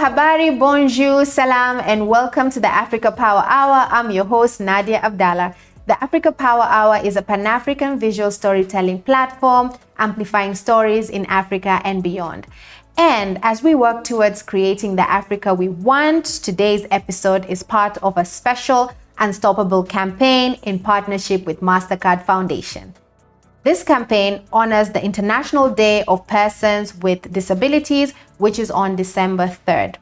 habari, bonjour, salam, and welcome to the Africa Power Hour. I'm your host, Nadia Abdallah. The Africa Power Hour is a Pan-African visual storytelling platform amplifying stories in Africa and beyond. And as we work towards creating the Africa we want, today's episode is part of a special Unstoppable campaign in partnership with Mastercard Foundation. This campaign honors the International Day of Persons with Disabilities, which is on December 3rd.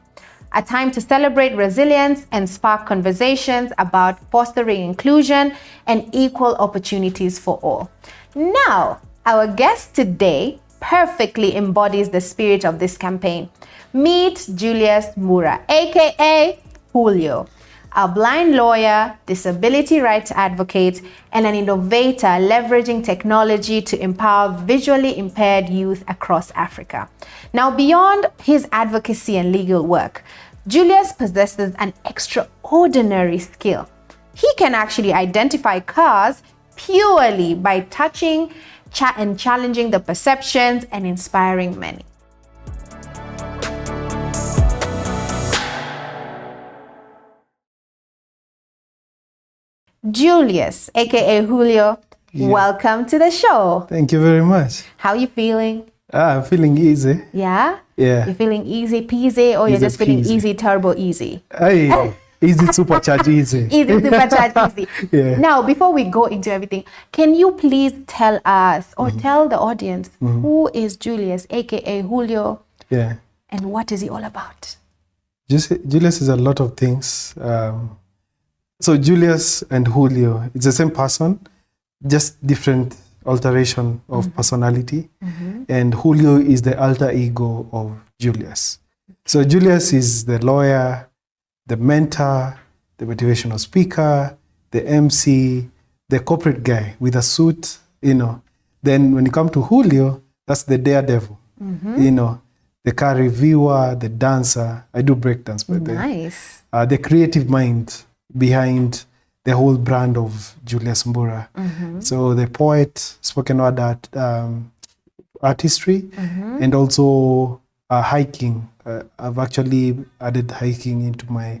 A time to celebrate resilience and spark conversations about fostering inclusion and equal opportunities for all. Now, our guest today perfectly embodies the spirit of this campaign. Meet Julius Mbura, aka Julio, a blind lawyer, disability rights advocate, and an innovator leveraging technology to empower visually impaired youth across Africa. Now, beyond his advocacy and legal work, Julius possesses an extraordinary skill. He can actually identify cars purely by touching and challenging the perceptions and inspiring many. Julius, aka Julio, welcome to the show. Thank you very much. How are you feeling? I'm feeling easy. Yeah? Yeah. You're feeling easy peasy, or you're just feeling easy turbo easy? Hey, easy supercharge easy. Easy supercharge easy. Yeah. Now, before we go into everything, can you please tell us or tell the audience who is Julius, aka Julio? Yeah. And what is he all about? Julius is a lot of things. So Julius and Julio, it's the same person, just different alteration of personality. And Julio is the alter ego of Julius. So Julius is the lawyer, the mentor, the motivational speaker, the MC, the corporate guy with a suit, you know. Then when you come to Julio, that's the daredevil, you know, the car reviewer, the dancer. I do breakdance, but Nice. the creative mind behind the whole brand of Julius Mbura. So the poet, spoken word art, artistry, and also hiking. I've actually added hiking into my,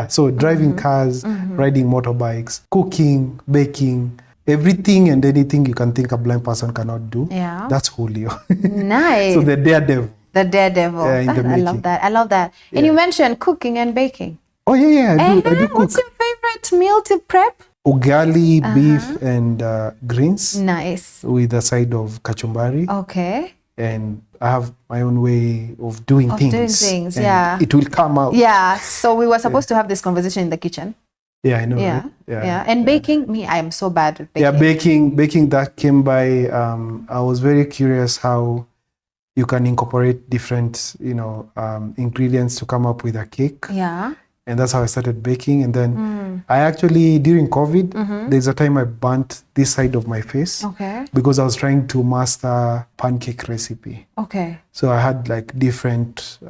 so driving cars, riding motorbikes, cooking, baking, everything and anything you can think a blind person cannot do. Yeah. That's Julio. Nice. So the daredevil. The daredevil. Yeah, in the I love making. that. I love that. And you mentioned cooking and baking. Oh yeah, I do cook. What's your favorite meal to prep? Ugali, beef, and greens. Nice. With a side of kachumbari. Okay. And I have my own way of doing things. And yeah. it will come out. Yeah. So we were supposed to have this conversation in the kitchen. Yeah, I know. Yeah. Right? Yeah. And baking, me, I am so bad at baking. Yeah, baking that came by. I was very curious how you can incorporate different, ingredients to come up with a cake. Yeah. And that's how I started baking. And then I actually, during COVID, there's a time I burnt this side of my face. Okay. Because I was trying to master pancake recipe. Okay. So I had like different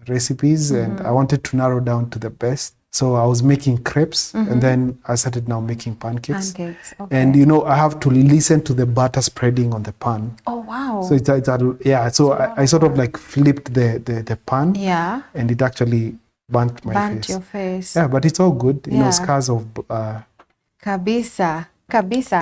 recipes and I wanted to narrow down to the best. So I was making crepes and then I started now making pancakes. Pancakes, okay. And I have to listen to the butter spreading on the pan. Oh, wow. So so I sort of like flipped the pan. Yeah. And it actually burnt my face. Burnt your face. Yeah, but it's all good. Scars of Kabisa.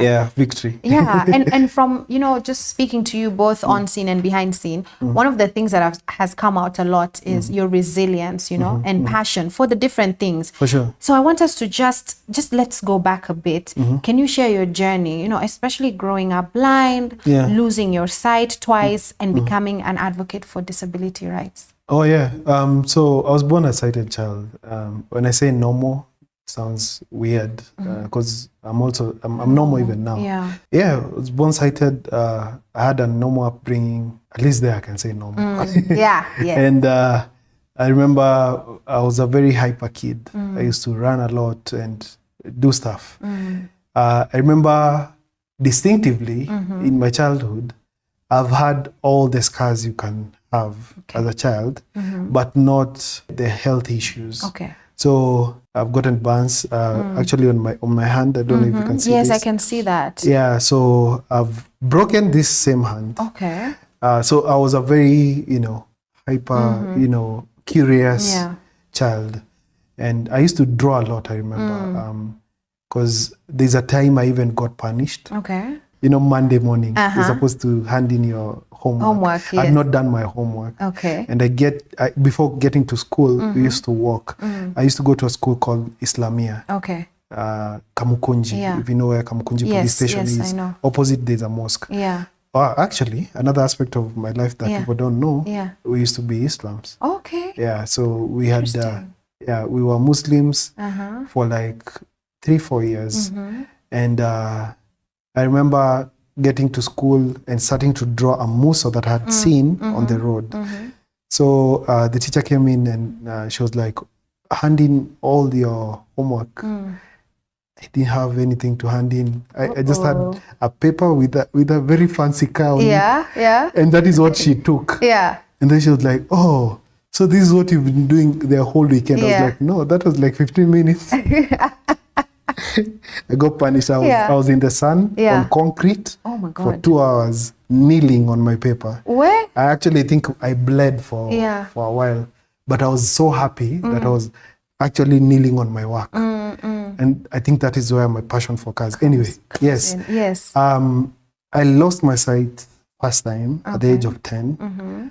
Yeah, victory. Yeah, and from, just speaking to you both on scene and behind scene, one of the things that has come out a lot is your resilience, and passion for the different things. For sure. So I want us to just let's go back a bit. Can you share your journey, especially growing up blind, losing your sight twice, and becoming an advocate for disability rights? Oh yeah. So I was born a sighted child. When I say normal, sounds weird because I'm normal even now. Yeah, I was born sighted. I had a normal upbringing. At least there I can say normal. Yeah. And I remember I was a very hyper kid. I used to run a lot and do stuff. I remember distinctively in my childhood, I've had all the scars you can have as a child, but not the health issues. Okay. So I've gotten burns actually on my hand. I don't know if you can see this. Yes, I can see that. Yeah, so I've broken this same hand. Okay. So I was a very, hyper, curious, child. And I used to draw a lot, I remember. Because there's a time I even got punished. Okay. You know, Monday morning, you're supposed to hand in your homework. Yes. I'd not done my homework. Okay. And before getting to school, we used to walk. I used to go to a school called Islamia. Okay. Kamukunji, if you know where Kamukunji police station is. Yes, I know. Opposite, there's a mosque. Yeah. Actually, another aspect of my life that people don't know, we used to be Islams. Okay. Yeah, so we had, we were Muslims for like 3-4 years. And I remember getting to school and starting to draw a muso that I had seen on the road. So the teacher came in and she was like, hand in all your homework. I didn't have anything to hand in. I just had a paper with a very fancy car on it. Yeah. And that is what she took. Yeah. And then she was like, oh, so this is what you've been doing the whole weekend. I was like, no, that was like 15 minutes. I got punished. I was in the sun on concrete for 2 hours, kneeling on my paper. Where? I actually think I bled for a while, but I was so happy that I was actually kneeling on my work. And I think that is where my passion for cars. Anyway, yes. I lost my sight first time at the age of 10.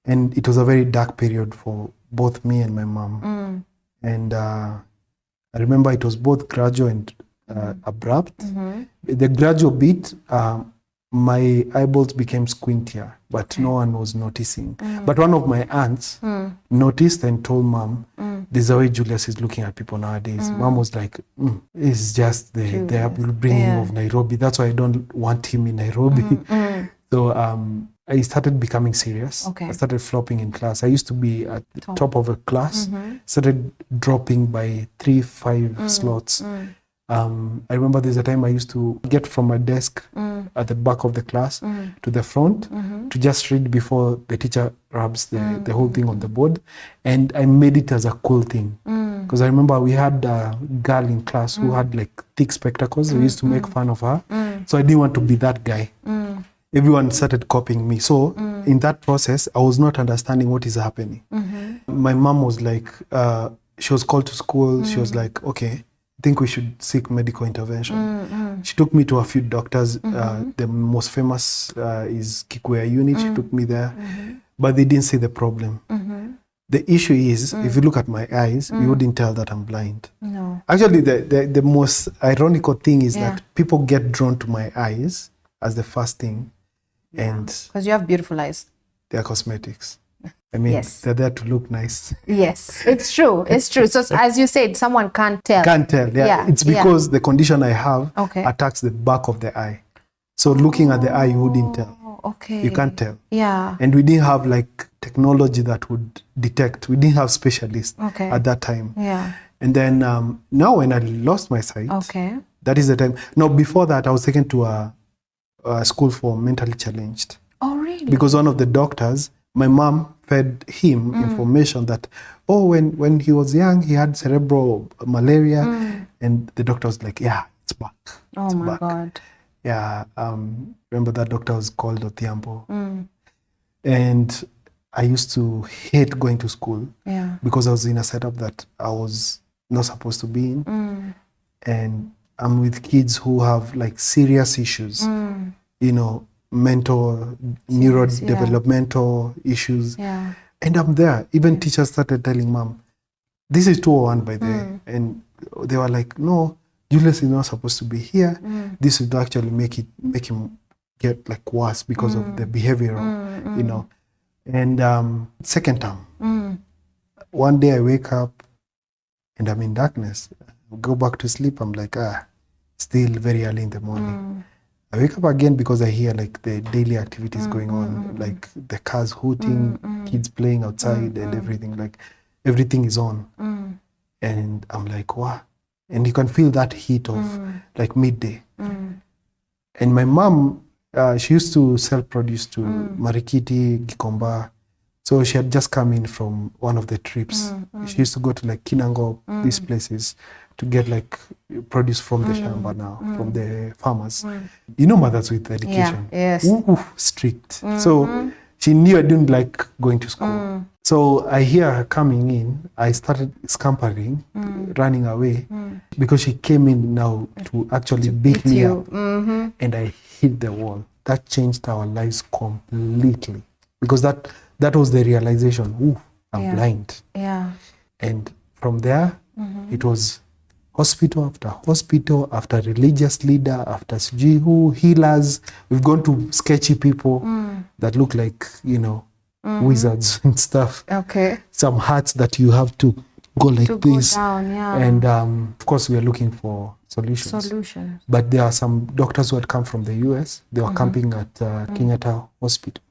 And it was a very dark period for both me and my mom. And I remember it was both gradual and abrupt. The gradual bit, my eyeballs became squintier, but no one was noticing. But one of my aunts noticed and told Mom, this is the way Julius is looking at people nowadays. Mom was like, it's just the upbringing of Nairobi. That's why I don't want him in Nairobi. So I started becoming serious. I started flopping in class. I used to be at the top of a class, started dropping by 3-5 slots. I remember there's a time I used to get from my desk at the back of the class to the front to just read before the teacher rubs the whole thing on the board. And I made it as a cool thing. Because I remember we had a girl in class who had like thick spectacles. We used to make fun of her. So I didn't want to be that guy. Everyone started copying me. So in that process, I was not understanding what is happening. My mom was like, she was called to school. She was like, okay, I think we should seek medical intervention. She took me to a few doctors. The most famous is Kikuya Unit. She took me there, but they didn't see the problem. The issue is, if you look at my eyes, you wouldn't tell that I'm blind. No. Actually, the most ironical thing is that people get drawn to my eyes as the first thing. And because you have beautiful eyes. They're cosmetics. I mean, they're there to look nice. Yes, it's true. It's true. So as you said, someone can't tell. Can't tell. Yeah. It's because the condition I have attacks the back of the eye. So looking at the eye, you wouldn't tell. Okay. You can't tell. Yeah. And we didn't have like technology that would detect. We didn't have specialists at that time. Yeah. And then now when I lost my sight, that is the time. No, before that, I was taken to a school for mentally challenged. Oh, really? Because one of the doctors, my mom fed him information that, when he was young, he had cerebral malaria. And the doctor was like, yeah, it's back. Oh, my God. Yeah. Remember that doctor was called Othiambo. And I used to hate going to school because I was in a setup that I was not supposed to be in. And I'm with kids who have like serious issues, you know, mental, neurodevelopmental issues. Yeah. And I'm there. Even teachers started telling Mom, this is 201 by the way. And they were like, no, Julius is not supposed to be here. This would actually make him get like worse because of the behavioral, you know. And second term, one day I wake up and I'm in darkness. Go back to sleep. I'm like, still very early in the morning. I wake up again because I hear like the daily activities going on, like the cars hooting, kids playing outside and everything. Like everything is on. And I'm like, wow. And you can feel that heat of like midday. And my mom, she used to sell produce to Marikiti, Gikomba. So she had just come in from one of the trips. She used to go to like Kinango, these places, to get like produce from the shamba now, from the farmers. You know, mothers with education. Yes. Strict. So she knew I didn't like going to school. So I hear her coming in. I started scampering, running away, because she came in now to actually beat me up. And I hit the wall. That changed our lives completely. Because that was the realization, ooh, I'm blind. Yeah. And from there, it was hospital after religious leader, after sijui who, healers. We've gone to sketchy people that look like, wizards and stuff. Okay. Some hats that you have to go like this. Go down, yeah. And of course, we are looking for solutions. But there are some doctors who had come from the US. They were camping at Kenyatta Hospital.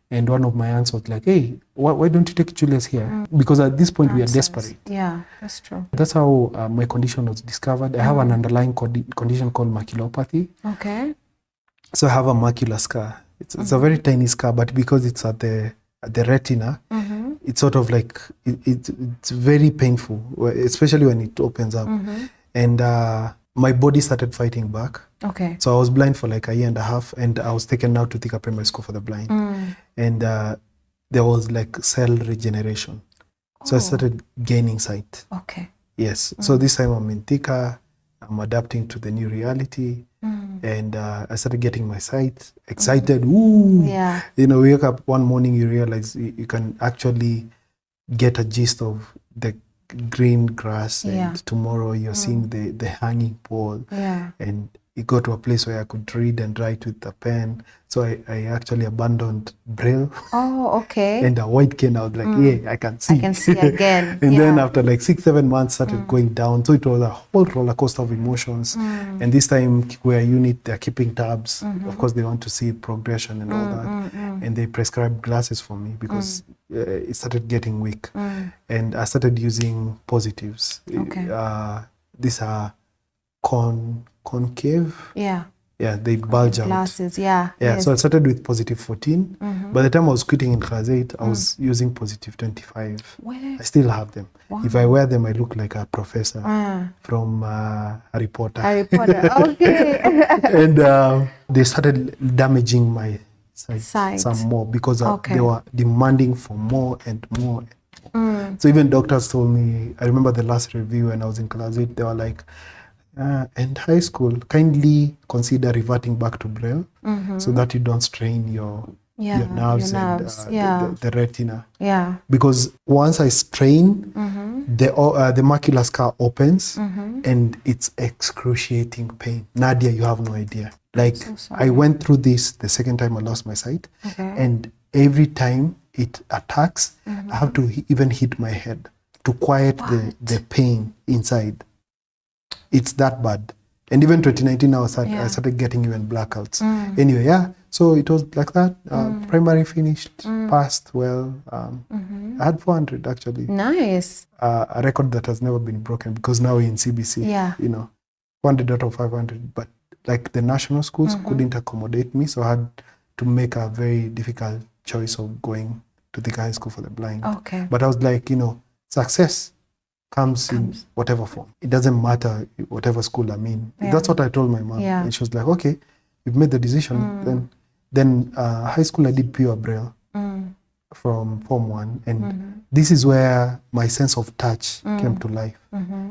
And one of my aunts was like, hey, why don't you take Julius here? Because at this point, we are desperate. Yeah, that's true. That's how my condition was discovered. I have an underlying condition called maculopathy. Okay. So I have a macular scar. It's a very tiny scar, but because it's at the retina, it's sort of like, it's very painful, especially when it opens up. And my body started fighting back. Okay. So I was blind for like a year and a half, and I was taken now to Thika Primary School for the Blind. And there was like cell regeneration. So I started gaining sight. Okay. Yes. So this time I'm in Thika, I'm adapting to the new reality. And I started getting my sight, excited. Ooh. Yeah. You wake up one morning, you realize you can actually get a gist of the green grass, and tomorrow you're seeing the hanging pole. Yeah. And it got to a place where I could read and write with a pen. So I actually abandoned Braille. Oh, okay. And a white cane, I was like, yeah, I can see. I can see again. And then after like 6-7 months, started going down. So it was a whole roller coaster of emotions. And this time, Kikuya unit, they're keeping tabs. Of course, they want to see progression and all that. And they prescribed glasses for me because it started getting weak. And I started using positives. Okay. These are concave. Yeah. Yeah, they bulge out. Glasses, yeah. Yeah, yes. so I started with positive 14. By the time I was quitting in class 8, I was using positive 25. Where? I still have them. Wow. If I wear them, I look like a professor from Harry Potter. Harry Potter, okay. And they started damaging my sight some more because they were demanding for more and more. So even doctors told me, I remember the last review when I was in class 8, they were like, and high school, kindly consider reverting back to Braille so that you don't strain your nerves and the retina. Yeah. Because once I strain, the macular scar opens and it's excruciating pain. Nadia, you have no idea. Like, I went through this the second time I lost my sight. Okay. And every time it attacks, I have to even hit my head to quiet the pain inside. It's that bad. And even 2019 now, I started getting even blackouts. Anyway, so it was like that. Primary finished, passed well. I had 400 actually. Nice. A record that has never been broken because now we're in CBC. 400 out of 500. But like the national schools couldn't accommodate me, so I had to make a very difficult choice of going to the high school for the blind. Okay. But I was like, success comes in whatever form. It doesn't matter whatever school I'm in. That's what I told my mom. And she was like, okay, you've made the decision. Then high school, I did pure Braille from Form 1. And this is where my sense of touch came to life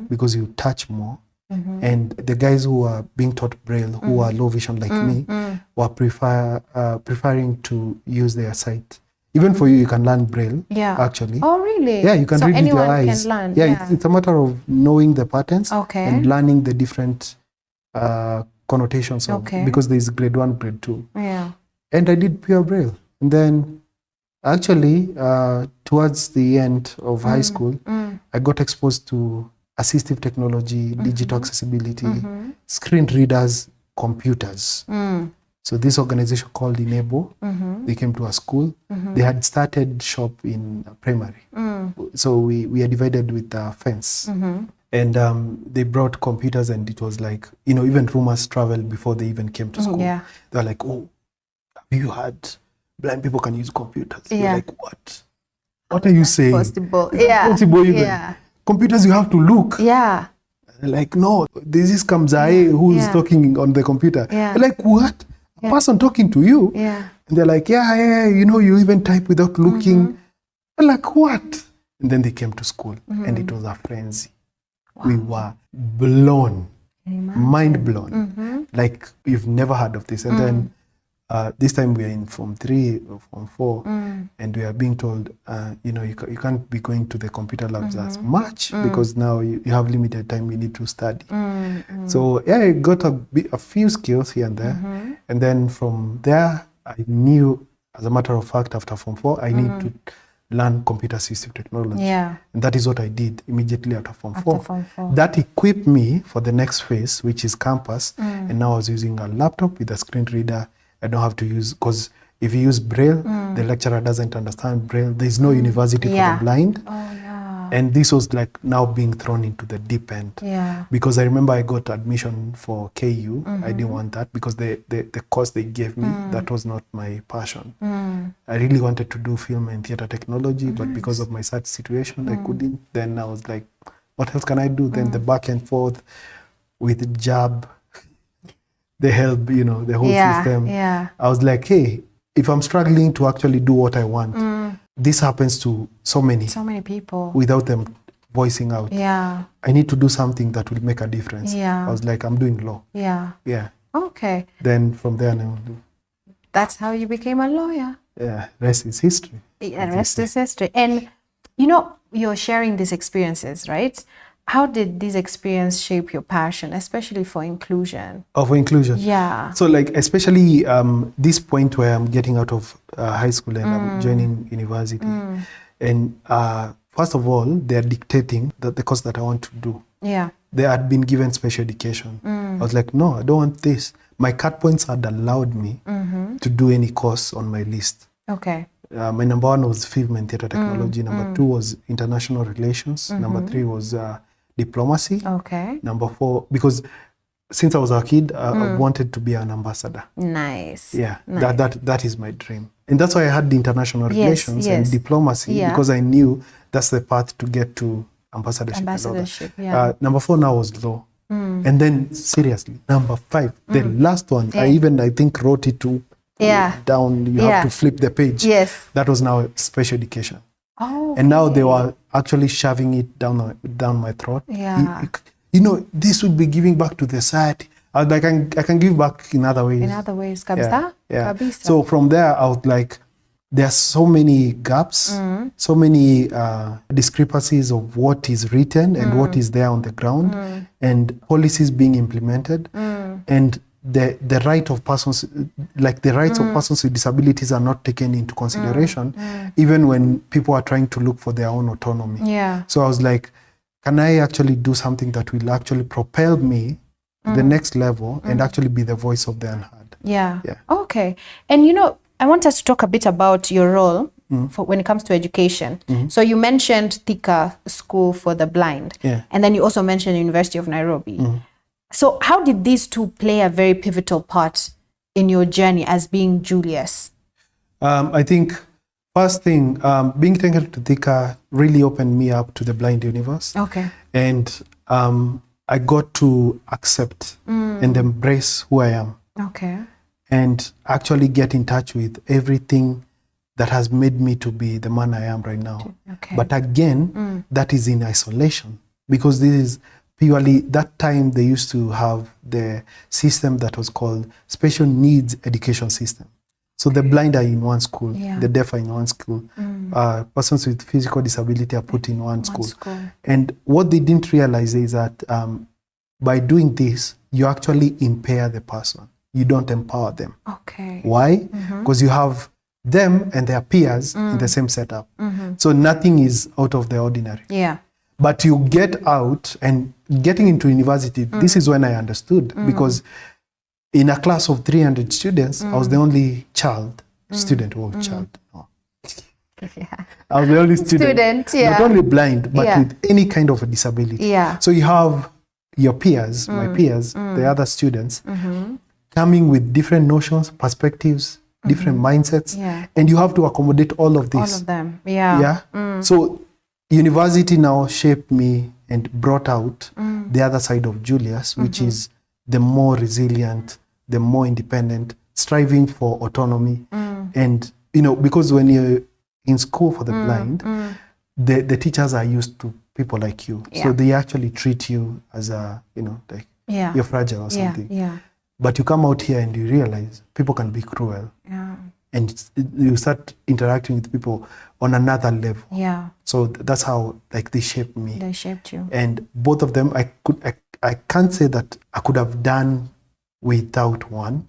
because you touch more. And the guys who are being taught Braille, who are low vision like me, were preferring to use their sight. Even for you can learn Braille, actually. Oh, really? Yeah, you can read with your eyes. Anyone can learn. Yeah, it's a matter of knowing the patterns and learning the different connotations of, because there's grade 1, grade 2. Yeah. And I did pure Braille. And then actually, towards the end of high school, I got exposed to assistive technology, digital accessibility, screen readers, computers. So this organization called Enable, they came to our school. They had started shop in primary. So we are divided with a fence. And they brought computers, and it was like, even rumors traveled before they even came to school. They were like, oh, have you heard blind people can use computers? We're like, what? What are you saying? Possible. Possible even. Computers, you have to look. Yeah. Like, no, this is Kamzai who's talking on the computer. They're like, what? A person talking to you? Yeah. And they're like, you even type without looking. I'm like, what? And then they came to school and it was a frenzy. Wow. We were blown, mind blown. Like, you've never heard of this. And then this time we are in Form 3 or Form 4 and we are being told, you can't be going to the computer labs as much because now you have limited time, you need to study. So yeah, I got a few skills here and there. And then from there, I knew, as a matter of fact, after Form 4, I need to learn computer assistive technology. Yeah. And that is what I did immediately after Form 4. That equipped me for the next phase, which is campus. And now I was using a laptop with a screen reader. I don't have to use, because if you use Braille, the lecturer doesn't understand Braille. There's no university for the blind. And this was like now being thrown into the deep end. Because I remember I got admission for KU. I didn't want that because the course they gave me, that was not my passion. I really wanted to do film and theater technology, but because of my sad situation, I couldn't. Then I was like, what else can I do? Then the back and forth with JAB, the help, the whole system. I was like, hey, if I'm struggling to actually do what I want, this happens to so many people without them voicing out. I need to do something that will make a difference. I was like, I'm doing law. Okay. Then from there, that's how you became a lawyer. Rest is history. Rest is history. And you're sharing these experiences, right? How did this experience shape your passion, especially for inclusion? Oh, for inclusion. So like, especially this point where I'm getting out of high school and I'm joining university. And first of all, they're dictating the course that I want to do. They had been given special education. I was like, no, I don't want this. My cut points had allowed me to do any course on my list. Okay. My number 1 was film and theater technology. Number 2 was international relations. Number 3 was diplomacy. Okay. Number 4, because since I was a kid, I wanted to be an ambassador. Nice. Yeah, nice. That is my dream. And that's why I had the international relations and diplomacy, because I knew that's the path to get to ambassadorship. Number 4 now was law. And then, seriously, number 5, the last one, I think wrote it to down, you have to flip the page. That was now special education. And now they were actually shoving it down my throat. This would be giving back to the society. I can give back in other ways. Kabisa. So from there, I was like, there are so many gaps, so many discrepancies of what is written and what is there on the ground, and policies being implemented, and the right of persons, like the rights of persons with disabilities, are not taken into consideration, even when people are trying to look for their own autonomy. So I was like, can I actually do something that will actually propel me to the next level and actually be the voice of the unheard? Okay. And I want us to talk a bit about your role for when it comes to education. So you mentioned Thika School for the Blind, and then you also mentioned University of Nairobi. So how did these two play a very pivotal part in your journey as being Julius? I think first thing, being taken to Thika really opened me up to the blind universe. Okay. And I got to accept and embrace who I am. Okay. And actually get in touch with everything that has made me to be the man I am right now. Okay. But again, that is in isolation, because this is purely, that time they used to have the system that was called special needs education system. So the blind are in one school, the deaf are in one school, persons with physical disability are put in one school. And what they didn't realize is that by doing this, you actually impair the person. You don't empower them. Okay. Why? Because you have them and their peers in the same setup. So nothing is out of the ordinary. But you get out, and getting into university, this is when I understood, because in a class of 300 students, I was the only student. I was the only student, not only blind, but with any kind of a disability. So you have your peers, my peers, the other students, coming with different notions, perspectives, different mindsets, and you have to accommodate all of this. All of them, So university now shaped me and brought out the other side of Julius, which is the more resilient, the more independent, striving for autonomy. And, because when you're in school for the blind, the teachers are used to people like you. So they actually treat you as a, like you're fragile or something. But you come out here and you realize people can be cruel. And you start interacting with people on another level. So that's how like they shaped me. They shaped you. And both of them, I can't say that I could have done without one.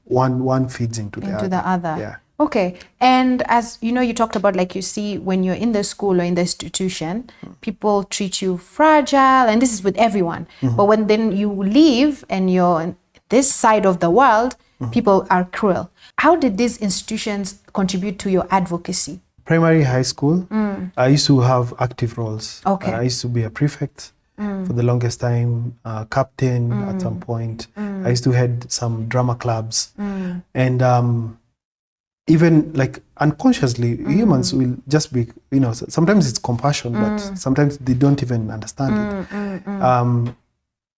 One feeds into the other. Yeah. Okay. And as you know, you talked about, like, you see when you're in the school or in the institution, people treat you fragile, and this is with everyone. But when then you leave and you're in this side of the world, people are cruel. How did these institutions contribute to your advocacy? Primary, high school, I used to have active roles. Okay. I used to be a prefect for the longest time, captain at some point. I used to head some drama clubs. And even like unconsciously, humans will just be, sometimes it's compassion, but sometimes they don't even understand it.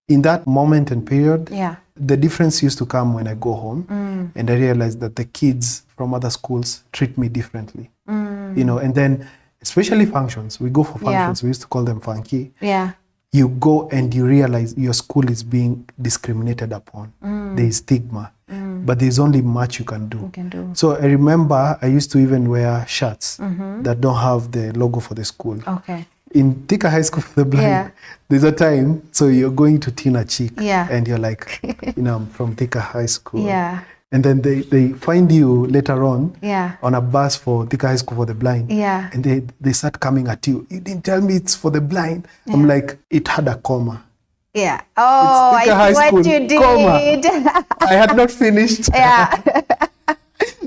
In that moment and period, the difference used to come when I go home and I realized that the kids from other schools treat me differently. And then especially functions, we go for functions, we used to call them funky. You go and you realize your school is being discriminated upon. There is stigma, but there's only much you can do. So I remember I used to even wear shirts that don't have the logo for the school. In Thika High School for the Blind, there's a time, so you're going to Tina Chick, and you're like, I'm from Thika High School. And then they find you later on a bus for Thika High School for the Blind. And they start coming at you. You didn't tell me it's for the blind. I'm like, it had a comma. Oh, I see what you did. Comma. I had not finished.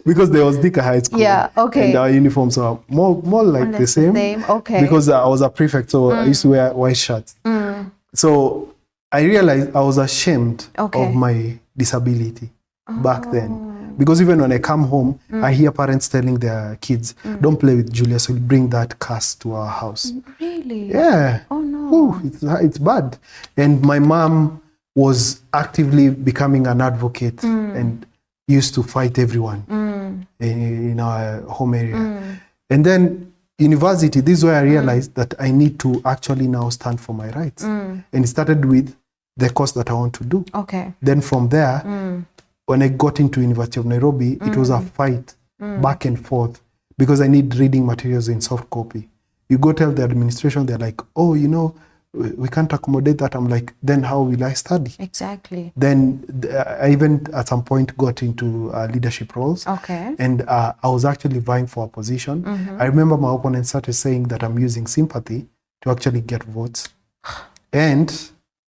Because there was Thika High School. And our uniforms are more like the same. Because I was a prefect, so I used to wear white shirts. So I realized I was ashamed of my disability back then. Because even when I come home, I hear parents telling their kids, don't play with Julius, we'll bring that curse to our house. Really? Yeah. Oh no. Ooh, it's bad. And my mom was actively becoming an advocate and used to fight everyone in our home area. And then university, this is where I realized that I need to actually now stand for my rights. And it started with the course that I want to do. Then from there, when I got into University of Nairobi, it was a fight back and forth because I need reading materials in soft copy. You go tell the administration, they're like, oh, we can't accommodate that. I'm like, then how will I study? Exactly. Then I even at some point got into leadership roles. And I was actually vying for a position. I remember my opponent started saying that I'm using sympathy to actually get votes. And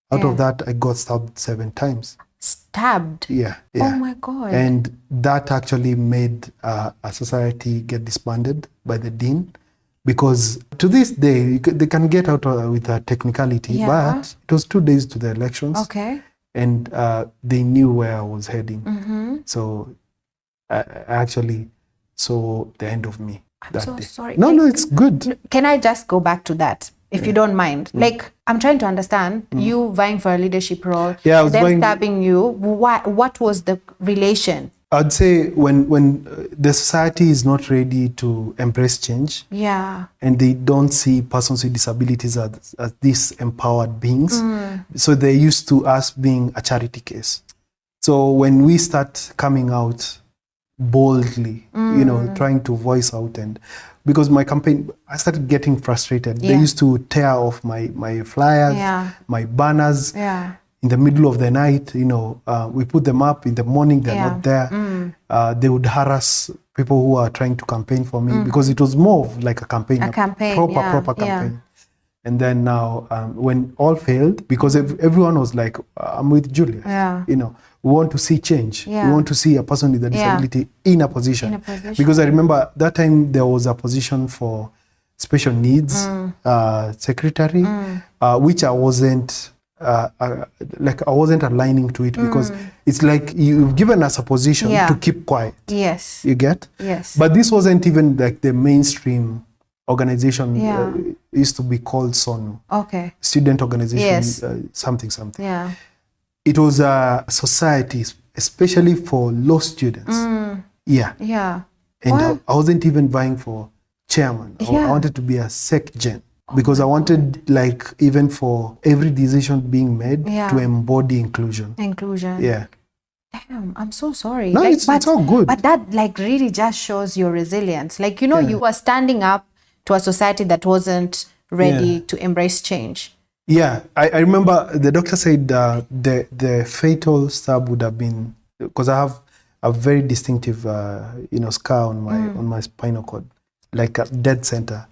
out of that, I got stabbed 7 times. Stabbed? Yeah. Oh my God. And that actually made a society get disbanded by the dean. Because to this day, they can get out with a technicality, but it was 2 days to the elections. And they knew where I was heading. So I actually saw the end of me that day. Sorry. No, it's good. Can I just go back to that, if you don't mind? Like, I'm trying to understand, you vying for a leadership role, I was them stabbing you. What was the relation? I'd say when the society is not ready to embrace change, and they don't see persons with disabilities as these empowered beings, so they're used to us being a charity case. So when we start coming out boldly, trying to voice out, and because my campaign, I started getting frustrated. They used to tear off my flyers, my banners. In the middle of the night, we put them up in the morning, they're not there. They would harass people who are trying to campaign for me because it was more of like a campaign, proper campaign. And then now, when all failed, because everyone was like, I'm with Julius. We want to see change. We want to see a person with a disability in a position. Because I remember that time there was a position for special needs secretary, which I wasn't, I wasn't aligning to it because it's like you've given us a position to keep quiet. You get? But this wasn't even like the mainstream organization. Used to be called SONU. Student organization, something. It was a society, especially for law students. And I wasn't even vying for chairman. Yeah. I wanted to be a secgen. Because I wanted, like, even for every decision being made, to embody inclusion. Inclusion. Yeah. Damn, I'm so sorry. No, it's all good. But that, like, really just shows your resilience. Like, you know, you were standing up to a society that wasn't ready to embrace change. Yeah, I remember the doctor said the fatal stab would have been, because I have a very distinctive, scar on my spinal cord, like a dead center.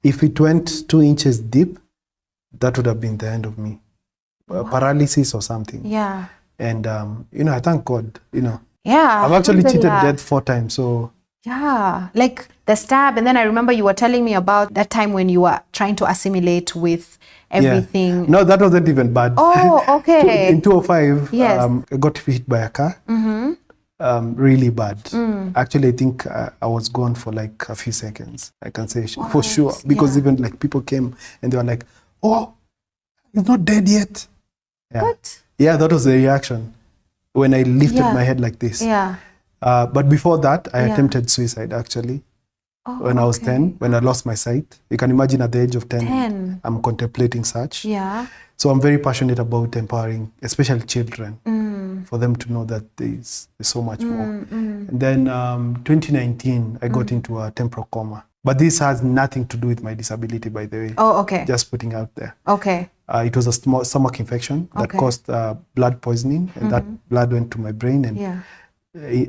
If it went 2 inches deep, that would have been the end of me. Paralysis or something. Yeah. And, I thank God, Yeah. I've actually cheated death 4 times, so. Yeah, like the stab. And then I remember you were telling me about that time when you were trying to assimilate with everything. Yeah. No, that wasn't even bad. Oh, okay. In 2005, yes. I got hit by a car. Really bad. Actually, I think I was gone for like a few seconds. I can say for sure, because even like people came and they were like, "Oh, he's not dead yet." Yeah. What? Yeah, that was the reaction when I lifted my head like this. Yeah. But before that, I attempted suicide actually. When I was 10, when I lost my sight. You can imagine at the age of 10. I'm contemplating such. Yeah. So I'm very passionate about empowering, especially children, for them to know that there's so much more. And then 2019, I got into a temporal coma. But this has nothing to do with my disability, by the way. Oh, okay. Just putting out there. Okay. It was a small stomach infection that caused blood poisoning, and that blood went to my brain, and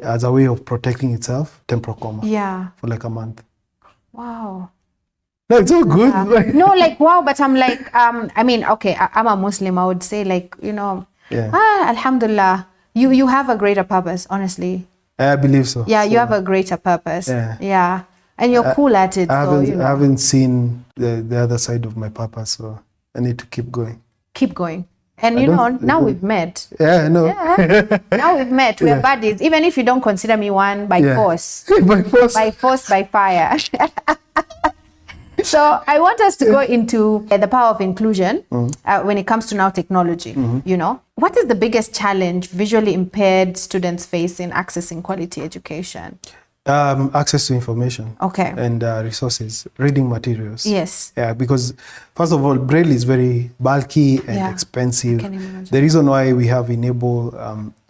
as a way of protecting itself, temporal coma. Yeah. For like a month. Wow. No, it's all good. No, like, wow, but I'm like, I mean, okay, I'm a Muslim. I would say, like, Alhamdulillah, you have a greater purpose, honestly. I believe so. Yeah, you have a greater purpose. Yeah. And you're cool at it. I haven't seen the other side of my purpose, so I need to keep going. Keep going. And now we've met. Yeah, I know. Yeah. Now we've met. We're buddies. Even if you don't consider me one, by force. By force. By force, by fire. So I want us to go into the power of inclusion when it comes to now technology. What is the biggest challenge visually impaired students face in accessing quality education? Access to information. Okay. And resources, reading materials. Yes. Yeah, because first of all, Braille is very bulky and expensive. I can imagine. The reason why we have Enable,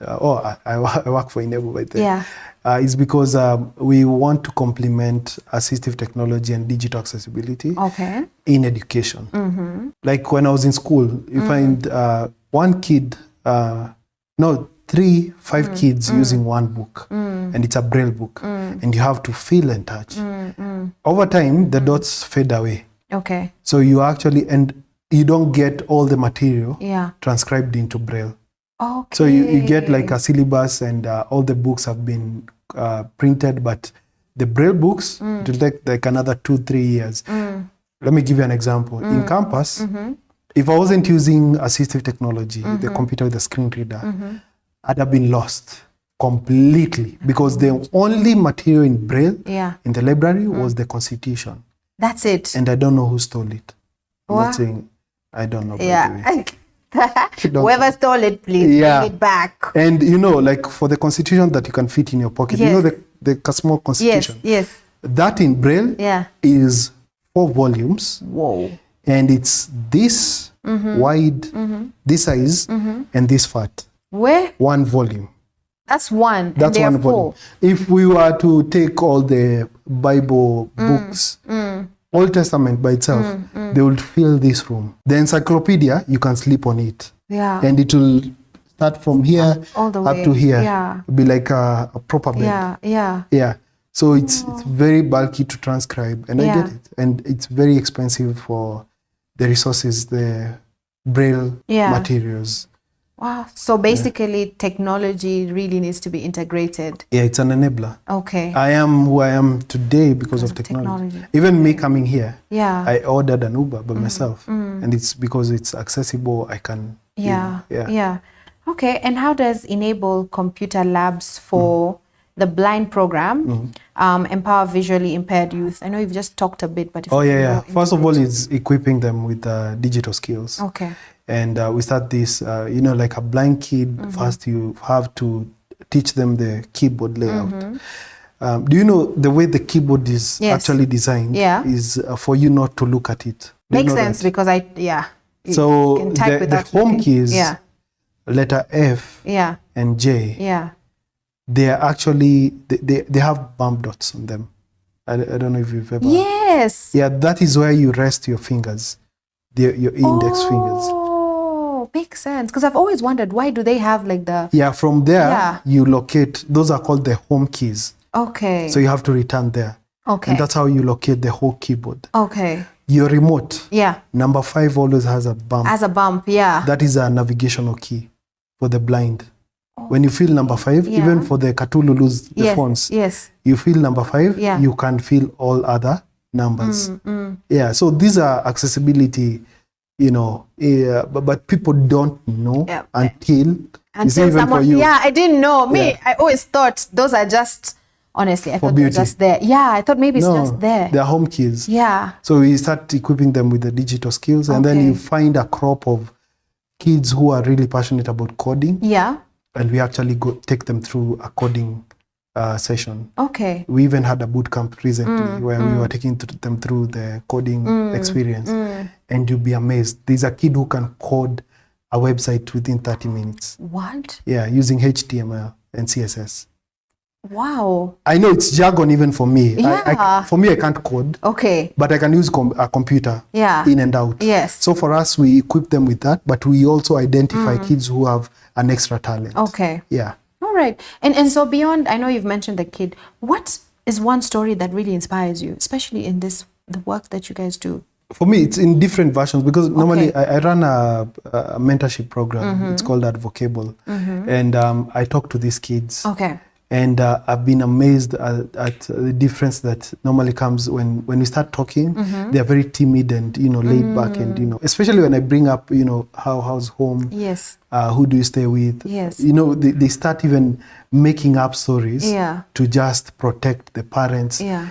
I work for Enable by the way, is because we want to complement assistive technology and digital accessibility in education. Like when I was in school, you find one kid, 5 kids using one book, and it's a Braille book, and you have to feel and touch. Over time, the dots fade away. Okay. So you actually, and you don't get all the material transcribed into Braille. Okay. So you get like a syllabus, and all the books have been printed, but the Braille books, it will take like another 2-3 years. Let me give you an example. In campus, if I wasn't using assistive technology, the computer with the screen reader, I'd have been lost completely, because the only material in Braille in the library was the Constitution. That's it. And I don't know who stole it. I'm not saying I don't know. Whoever stole it, please bring it back. And like for the Constitution that you can fit in your pocket, the small Constitution. Yes. That in Braille is 4 volumes. Whoa. And it's this wide, this size, and this fat. Where? 1 volume. That's one. That's 1 volume. If we were to take all the Bible books, Old Testament by itself, they would fill this room. The encyclopedia, you can sleep on it. Yeah. And it will start from here all the way up to here. Yeah. It'll be like a proper bed. Yeah. So it's very bulky to transcribe, and I get it. And it's very expensive for the resources, the Braille materials. Wow. So basically, technology really needs to be integrated. Yeah, it's an enabler. Okay. I am who I am today because of technology. Even me coming here, I ordered an Uber by myself. And it's because it's accessible, I can... Yeah. Okay. And how does Enable Computer Labs for the blind program empower visually impaired youth? I know you've just talked a bit, but... First of all, it's equipping them with digital skills. Okay. And we start this, like a blind kid, first you have to teach them the keyboard layout. Do you know the way the keyboard is Yes. actually designed is for you not to look at it? Do you Makes know sense that? because So you can type the without home looking. keys, Yeah. letter F Yeah. and J, Yeah. they are actually, they have bump dots on them. I don't know if you've ever. Yes. Yeah, that is where you rest your fingers, your index fingers. Oh, makes sense. Because I've always wondered, why do they have like the... Yeah, from there, Yeah. you locate, those are called the home keys. Okay. So you have to return there. Okay. And that's how you locate the whole keyboard. Okay. Your remote, Yeah. number 5 always has a bump. As a bump, yeah. That is a navigational key for the blind. When you feel number 5, Yeah. even for the Cthulhu's, the Yes. phones, Yes. you feel number 5, Yeah. you can feel all other numbers. Yeah, so these are accessibility, you know, but people don't know Yeah. until it's Until even someone... for you. Yeah, I didn't know. Me, Yeah. I always thought those are just... Honestly, I For thought they were beauty. just there. Yeah, I thought maybe it's No, just there. they're home keys. Yeah. So we start equipping them with the digital skills, and then Okay. you find a crop of kids who are really passionate about coding, Yeah. and we actually take them through a coding session. Okay. We even had a boot camp recently where we were taking them through the coding experience, and you'll be amazed. There's a kid who can code a website within 30 minutes. What? Yeah, using HTML and CSS. Wow. I know it's jargon even for me. Yeah. For me, I can't code, Okay. but I can use a computer Yeah. in and out. Yes. So for us, we equip them with that, but we also identify kids who have an extra talent. Okay. Yeah. All right. And so beyond, I know you've mentioned the kid. What is one story that really inspires you, especially in the work that you guys do? For me, it's in different versions because normally I run a mentorship program. It's called Advocacy. And I talk to these kids. Okay. And I've been amazed at the difference that normally comes when we start talking. They're very timid and, you know, laid back and, you know, especially when I bring up, you know, how's home? Yes. Who do you stay with? Yes. You know, they start even making up stories Yeah. to just protect the parents. Yeah.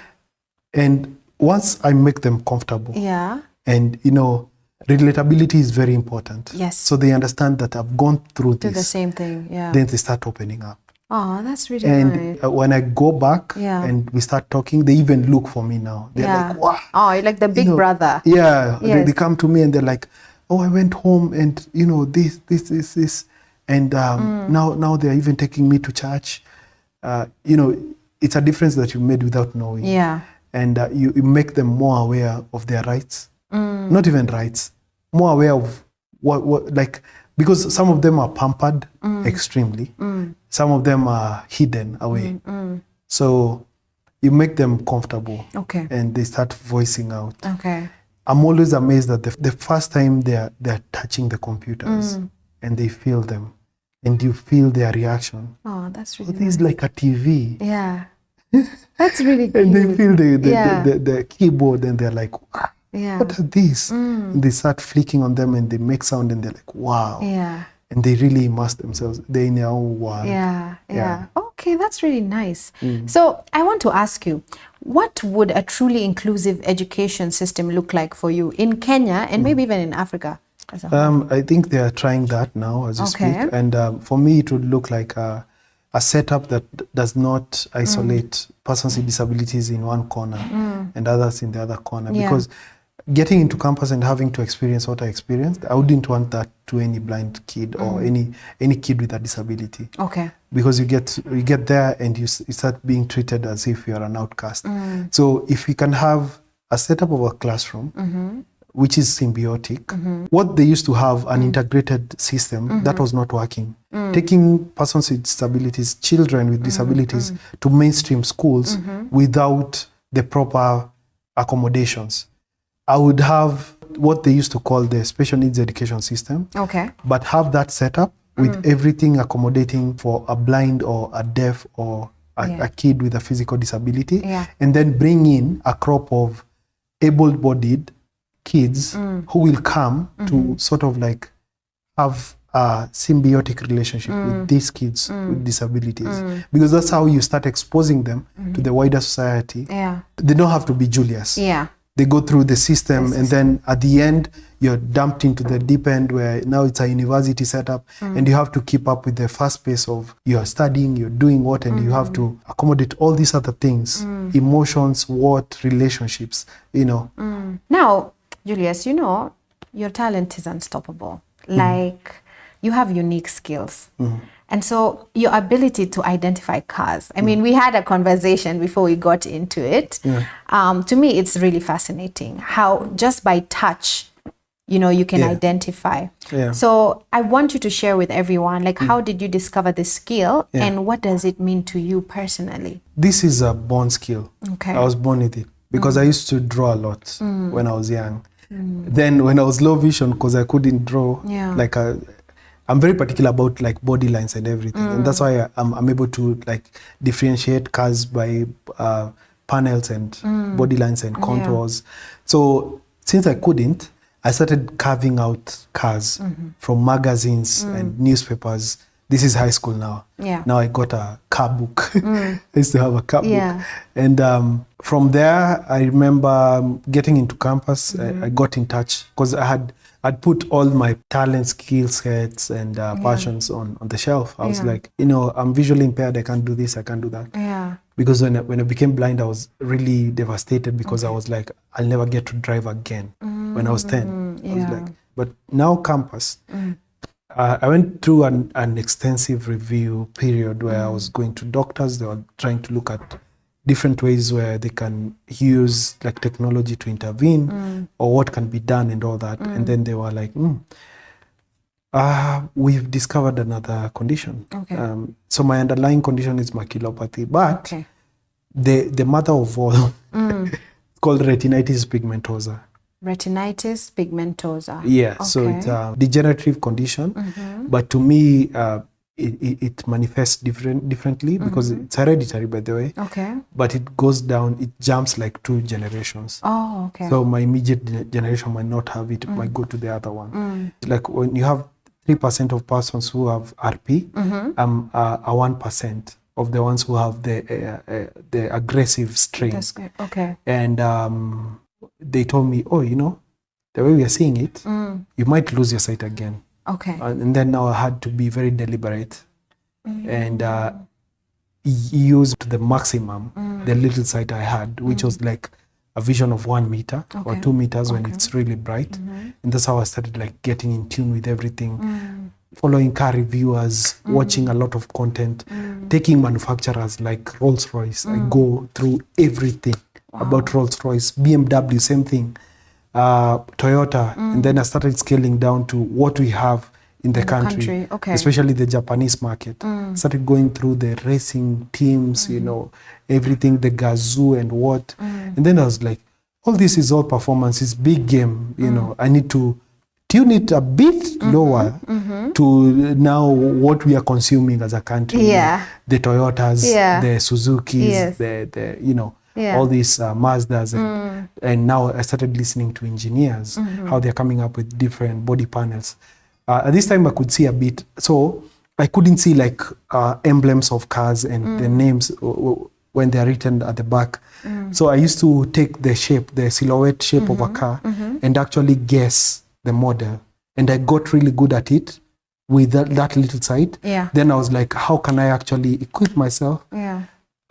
And once I make them comfortable, Yeah. and, you know, relatability is very important. Yes. So they understand that I've gone through Do this. the same thing. Yeah. Then they start opening up. Oh, that's really And nice. when I go back Yeah. and we start talking, they even look for me now. They're Yeah. like, wow. Oh, you're like the big You know, brother. Yeah. Yes. They come to me and they're like, oh, I went home and, you know, this. And now they're even taking me to church. You know, it's a difference that you made without knowing. Yeah. And you make them more aware of their rights. Not even rights, more aware of what like, because some of them are pampered extremely. Some of them are hidden away. So you make them comfortable. Okay. And they start voicing out. Okay. I'm always amazed that the first time they're touching the computers and they feel them and you feel their reaction. Oh, that's really It is like a TV. Yeah. That's really cute. And they feel Yeah. the keyboard and they're like, wow, Yeah. what are these? And they start flicking on them and they make sound and they're like, wow. Yeah. And they really immerse themselves. They're in their own world. Yeah. Yeah. Yeah. Okay, that's really nice. So I want to ask you, what would a truly inclusive education system look like for you in Kenya and maybe even in Africa as a whole? I think they are trying that now as we Okay. speak. And for me, it would look like a setup that does not isolate persons with disabilities in one corner and others in the other corner. Yeah. Because getting into campus and having to experience what I experienced, I wouldn't want that to any blind kid or any kid with a disability. Okay. Because you get there and you start being treated as if you're an outcast. So if we can have a setup of a classroom, which is symbiotic, what they used to have, an integrated system, that was not working. Taking persons with disabilities, children with disabilities to mainstream schools without the proper accommodations. I would have what they used to call the special needs education system, Okay. but have that set up with everything accommodating for a blind or a deaf or a kid with a physical disability, Yeah. and then bring in a crop of able-bodied kids who will come to sort of like have a symbiotic relationship with these kids with disabilities, because that's how you start exposing them to the wider society. Yeah. They don't have to be Julius. Yeah. they go through the system, and then at the end, you're dumped into the deep end where now it's a university setup, and you have to keep up with the fast pace of you're studying, you're doing what, and you have to accommodate all these other things, emotions, relationships, Now, Julius, your talent is unstoppable. Like, you have unique skills. And so your ability to identify cars, I mean, we had a conversation before we got into it. To me, it's really fascinating how just by touch, you can identify. So I want you to share with everyone, like, how did you discover this skill and what does it mean to you personally? This is a born skill. Okay. I was born with it because I used to draw a lot when I was young. Then when I was low vision, because I couldn't draw, like I'm very particular about like body lines and everything, and that's why I'm able to like differentiate cars by panels and body lines and contours. So since I couldn't, I started carving out cars from magazines and newspapers. This is high school now. Now I got a car book. I used to have a car book. And from there, I remember getting into campus. I got in touch because I'd put all my talent, skill sets, and passions on the shelf. I was like, I'm visually impaired. I can't do this. I can't do that. Because when I became blind, I was really devastated because I was like, I'll never get to drive again. When I was 10, I was like, but now campus. I went through an extensive review period where I was going to doctors. They were trying to look at different ways where they can use like technology to intervene or what can be done and all that. And then they were like, we've discovered another condition. So my underlying condition is maculopathy, but the mother of all it's called retinitis pigmentosa. Retinitis pigmentosa. So it's a degenerative condition, but to me, it manifests differently because it's hereditary, by the way. But it goes down, it jumps like 2 generations. So my immediate generation might not have it, might go to the other one. Like when you have 3% of persons who have RP, I'm 1% of the ones who have the aggressive strain. And they told me, the way we are seeing it, you might lose your sight again. And then now I had to be very deliberate and use to the maximum the little sight I had, which was like a vision of 1 meter or 2 meters when it's really bright. And that's how I started like getting in tune with everything, following car reviewers, watching a lot of content, taking manufacturers like Rolls-Royce. I go through everything about Rolls-Royce, BMW, same thing, Toyota. And then I started scaling down to what we have in the country. Especially the Japanese market. Started going through the racing teams, everything, the Gazoo and what. And then I was like, all this is all performance, it's big game, I need to tune it a bit lower to now what we are consuming as a country. The Toyotas, the Suzukis, the all these Mazdas. And now I started listening to engineers, how they're coming up with different body panels. At this time I could see a bit. So I couldn't see like emblems of cars and the names when they're written at the back. So I used to take the shape, the silhouette shape of a car and actually guess the model. And I got really good at it with that little sight. Then I was like, how can I actually equip myself?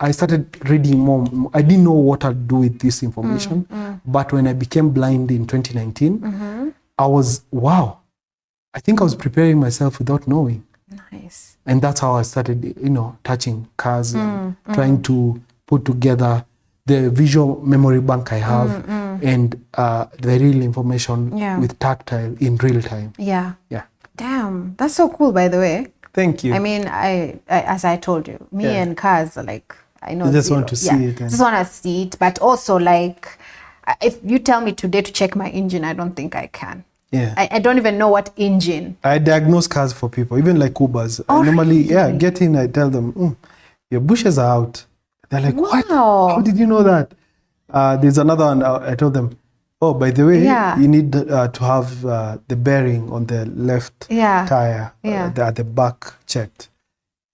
I started reading more. I didn't know what I'd do with this information. But when I became blind in 2019, I was, wow, I think I was preparing myself without knowing. Nice. And that's how I started, touching cars and trying to put together the visual memory bank I have and the real information with tactile in real time. Damn, that's so cool, by the way. Thank you. I mean, I as I told you, me and cars are like, I know. You just want to see it. Just want to see it, but also like, if you tell me today to check my engine, I don't think I can. I don't even know what engine. I diagnose cars for people, even like Ubers. I normally, get in, I tell them, your bushes are out. They're like, what? How did you know that? There's another one, I told them, oh, by the way, you need to have the bearing on the left tire at the back checked.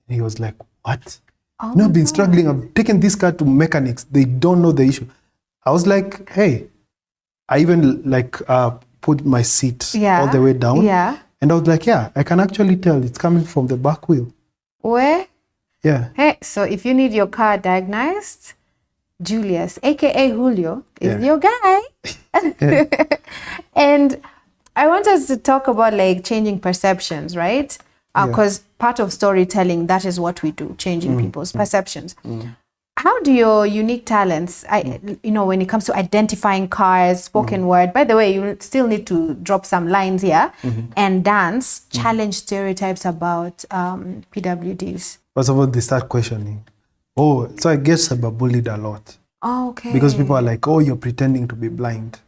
And he was like, what? I've been struggling. I've taken this car to mechanics. They don't know the issue. I was like, hey, I even like put my seat Yeah. all the way down. Yeah. And I was like, yeah, I can actually tell it's coming from the back wheel. Where? Yeah. Hey, so if you need your car diagnosed, Julius, aka Julio, is your guy. And I want us to talk about like changing perceptions, right? Because part of storytelling, that is what we do, changing people's perceptions. How do your unique talents, when it comes to identifying cars, spoken word, by the way, you still need to drop some lines here, and dance, challenge stereotypes about PWDs? First of all, they start questioning. Oh, so I guess I'm bullied a lot. Oh, okay. Because people are like, oh, you're pretending to be blind.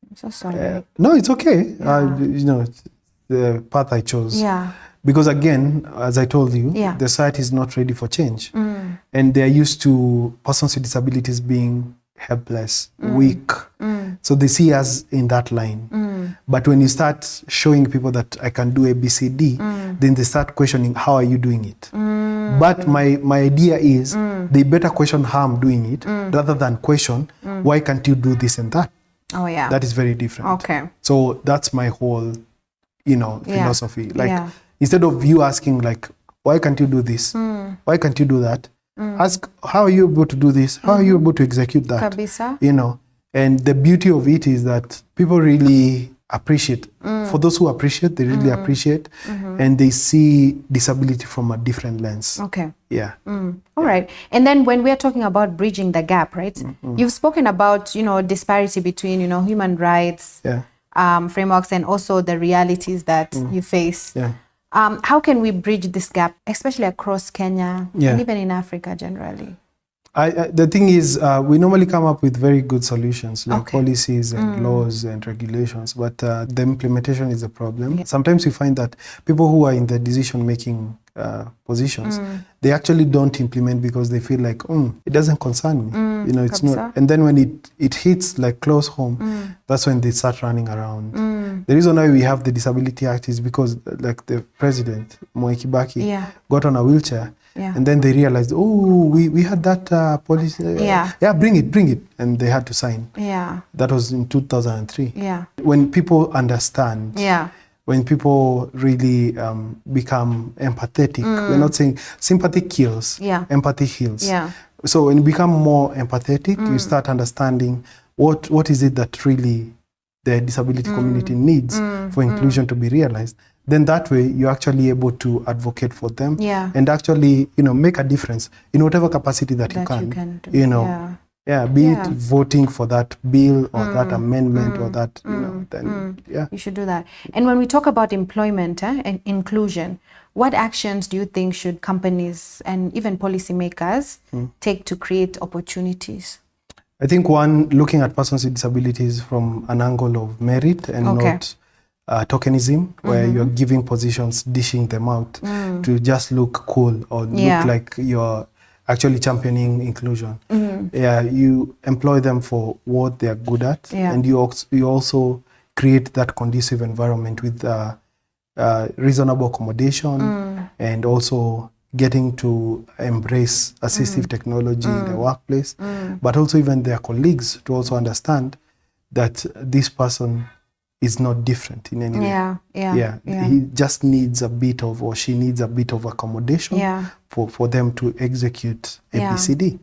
I'm so sorry. No, it's okay. It's the path I chose. Yeah. Because again, as I told you, the society is not ready for change. And they're used to persons with disabilities being helpless, weak. So they see us in that line. But when you start showing people that I can do A, B, C, D, then they start questioning, how are you doing it? But my idea is they better question how I'm doing it rather than question, why can't you do this and that? Oh, yeah. That is very different. Okay. So that's my whole, philosophy. Like, instead of you asking like, why can't you do this? Why can't you do that? Ask, how are you able to do this? How are you able to execute that? Kabisa. And the beauty of it is that people really appreciate. For those who appreciate, they really appreciate, and they see disability from a different lens. Okay. Yeah. All right. And then when we are talking about bridging the gap, right? You've spoken about, disparity between, human rights frameworks and also the realities that you face. Yeah. How can we bridge this gap, especially across Kenya and even in Africa generally? The thing is, we normally come up with very good solutions, like policies and laws and regulations, but the implementation is a problem. Sometimes we find that people who are in the decision-making positions, they actually don't implement because they feel like, it doesn't concern me. It's not. And then when it hits like close home, that's when they start running around. The reason why we have the Disability Act is because like the president, Mwai Kibaki, got on a wheelchair. And then they realized, we had that policy. Bring it. And they had to sign. That was in 2003. When people understand, when people really become empathetic, we're not saying sympathy kills, empathy heals. So when you become more empathetic, you start understanding what is it that really the disability community needs for inclusion to be realized. Then that way you're actually able to advocate for them and actually, make a difference in whatever capacity that you can do. Be it voting for that bill or that amendment or that, then you should do that. And when we talk about employment and inclusion, what actions do you think should companies and even policymakers take to create opportunities? I think one, looking at persons with disabilities from an angle of merit and not tokenism, where you're giving positions, dishing them out to just look cool or look like you're actually championing inclusion. You employ them for what they're good at, and you also create that conducive environment with reasonable accommodation and also getting to embrace assistive technology in the workplace, but also even their colleagues to also understand that this person is not different in any way. He just needs a bit of, or she needs a bit of accommodation for them to execute ABCD.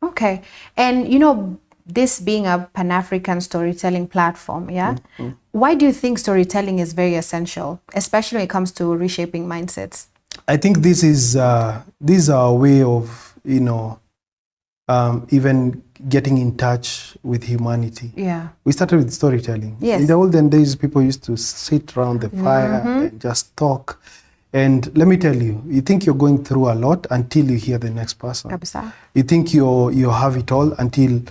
Okay. And this being a Pan-African storytelling platform, why do you think storytelling is very essential, especially when it comes to reshaping mindsets? I think this is a way of, even getting in touch with humanity. We started with storytelling. In the olden days, people used to sit around the fire and just talk. And let me tell you, you think you're going through a lot until you hear the next person. You think you have it all until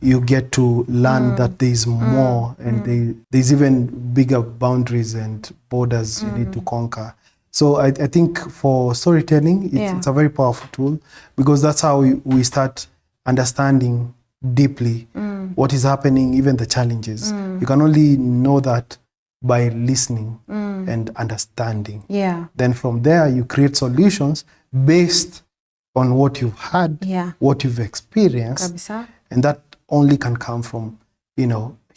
you get to learn that there's more and there's even bigger boundaries and borders you need to conquer. So I think for storytelling, it's a very powerful tool, because that's how we start understanding deeply what is happening, even the challenges. You can only know that by listening and understanding. Then from there, you create solutions based on what you've had, what you've experienced, and that only can come from,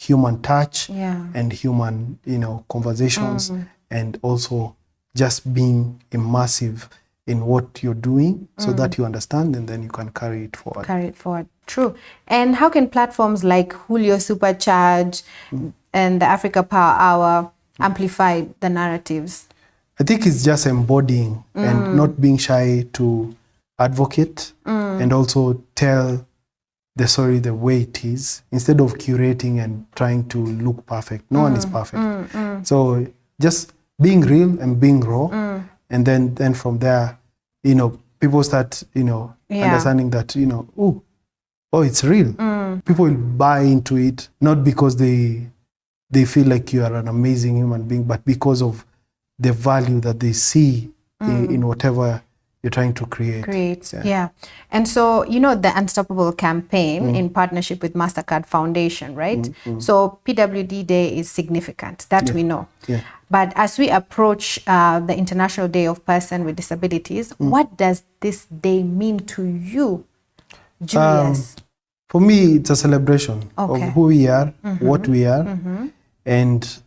human touch Yeah. and human, conversations, and also just being immersive in what you're doing so that you understand and then you can carry it forward. Carry it forward. True. And how can platforms like Julio Supercharge and the Africa Power Hour amplify the narratives? I think it's just embodying and not being shy to advocate and also tell the story the way it is instead of curating and trying to look perfect. No one is perfect. So just being real and being raw, and then from there, people start, understanding that, oh, it's real. People will buy into it, not because they feel like you are an amazing human being, but because of the value that they see in whatever you're trying to create. Yeah. And so, the Unstoppable campaign in partnership with Mastercard Foundation, right? So PWD Day is significant, that we know. Yeah. But as we approach the International Day of Persons with Disabilities, what does this day mean to you, Julius? For me, it's a celebration of who we are, what we are, and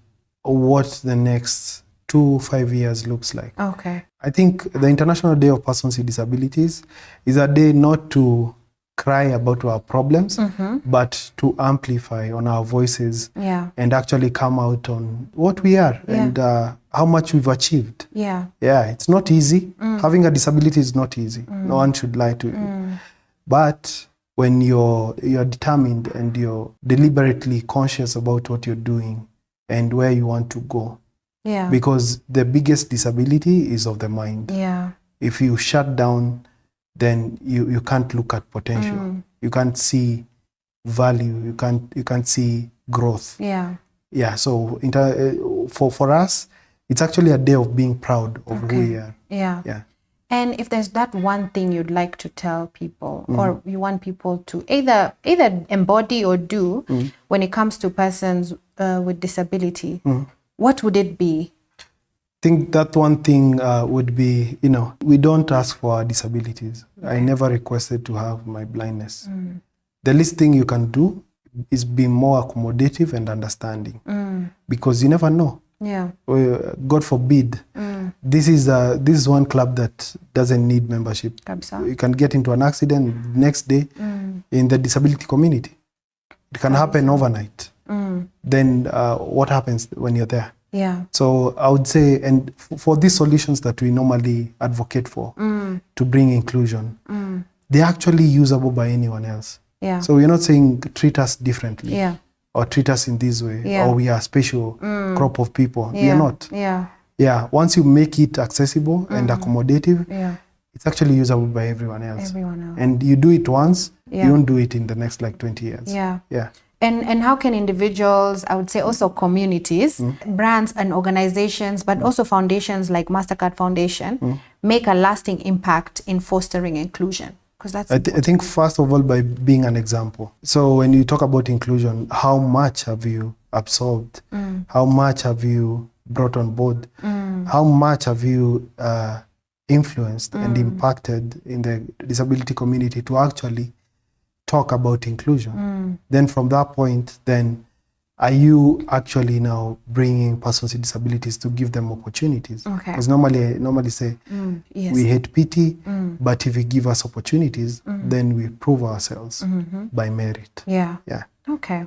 what the next 2-5 years looks like. Okay. I think the International Day of Persons with Disabilities is a day not to cry about our problems, but to amplify on our voices and actually come out on what we are and how much we've achieved. Yeah, it's not easy. Having a disability is not easy. No one should lie to you. But when you're determined and you're deliberately conscious about what you're doing and where you want to go, because the biggest disability is of the mind. If you shut down, then you can't look at potential. You can't see value. You can't see growth. So for us, it's actually a day of being proud of who we are. And if there's that one thing you'd like to tell people, or you want people to either embody or do when it comes to persons with disability, what would it be? I think that one thing would be, we don't ask for our disabilities. I never requested to have my blindness. The least thing you can do is be more accommodative and understanding, because you never know. God forbid. This is one club that doesn't need membership. You can get into an accident next day in the disability community. It can happen overnight. Then what happens when you're there? So I would say, and for these solutions that we normally advocate for to bring inclusion, they're actually usable by anyone else. So we're not saying treat us differently or treat us in this way or we are a special crop of people. We are not. Once you make it accessible and accommodative, it's actually usable by everyone else. And you do it once, you won't do it in the next 20 years. And how can individuals, I would say also communities, brands and organizations, but also foundations like Mastercard Foundation, make a lasting impact in fostering inclusion? Because that's I think first of all by being an example. So when you talk about inclusion, how much have you absorbed? How much have you brought on board? How much have you influenced and impacted in the disability community to actually talk about inclusion? Then from that point, then are you actually now bringing persons with disabilities to give them opportunities? Because normally say we hate pity, but if you give us opportunities, then we prove ourselves by merit. Okay.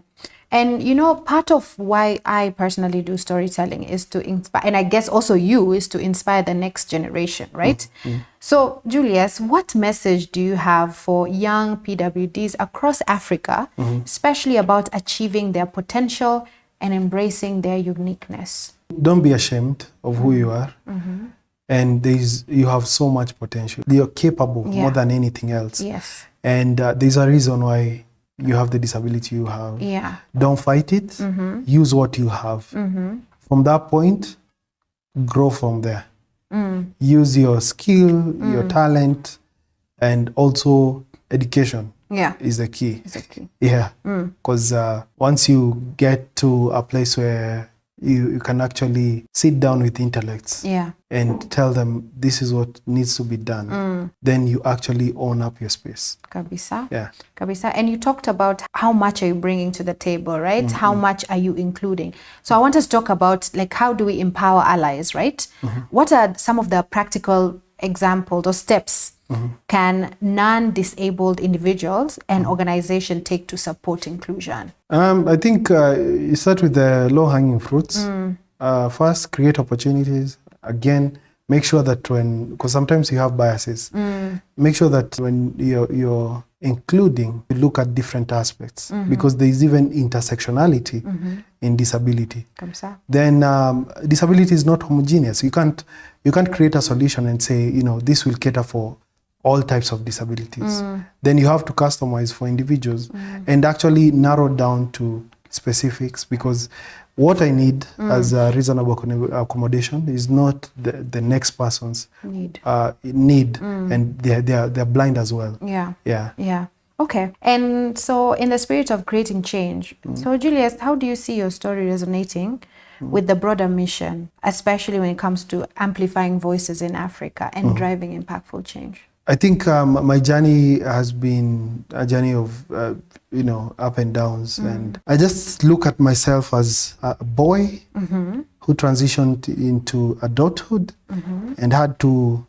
And part of why I personally do storytelling is to inspire, and I guess also you, is to inspire the next generation, right? So Julius, what message do you have for young PWDs across Africa, especially about achieving their potential and embracing their uniqueness? Don't be ashamed of who you are. And you have so much potential. You're capable more than anything else. And there's a reason why you have the disability you have. Don't fight it. Use what you have. From that point, grow from there. Use your skill, your talent, and also education is the key. Because once you get to a place where you can actually sit down with intellects and tell them this is what needs to be done, then you actually own up your space. Kabisa. Yeah. Kabisa. And you talked about how much are you bringing to the table, right? How much are you including? So I want us to talk about like how do we empower allies, right? What are some of the practical examples or steps can non-disabled individuals and organizations take to support inclusion? I think you start with the low-hanging fruits. First, create opportunities. Again, make sure that because sometimes you have biases, make sure that when you're including, you look at different aspects, because there is even intersectionality in disability. Then disability is not homogeneous. You can't create a solution and say, this will cater for all types of disabilities. Then you have to customize for individuals and actually narrow down to specifics, because what I need as a reasonable accommodation is not the next person's need, and they're blind as well. Yeah. Okay. And so in the spirit of creating change, so Julius, how do you see your story resonating with the broader mission, especially when it comes to amplifying voices in Africa and driving impactful change? I think my journey has been a journey of, up and downs. And I just look at myself as a boy who transitioned into adulthood and had to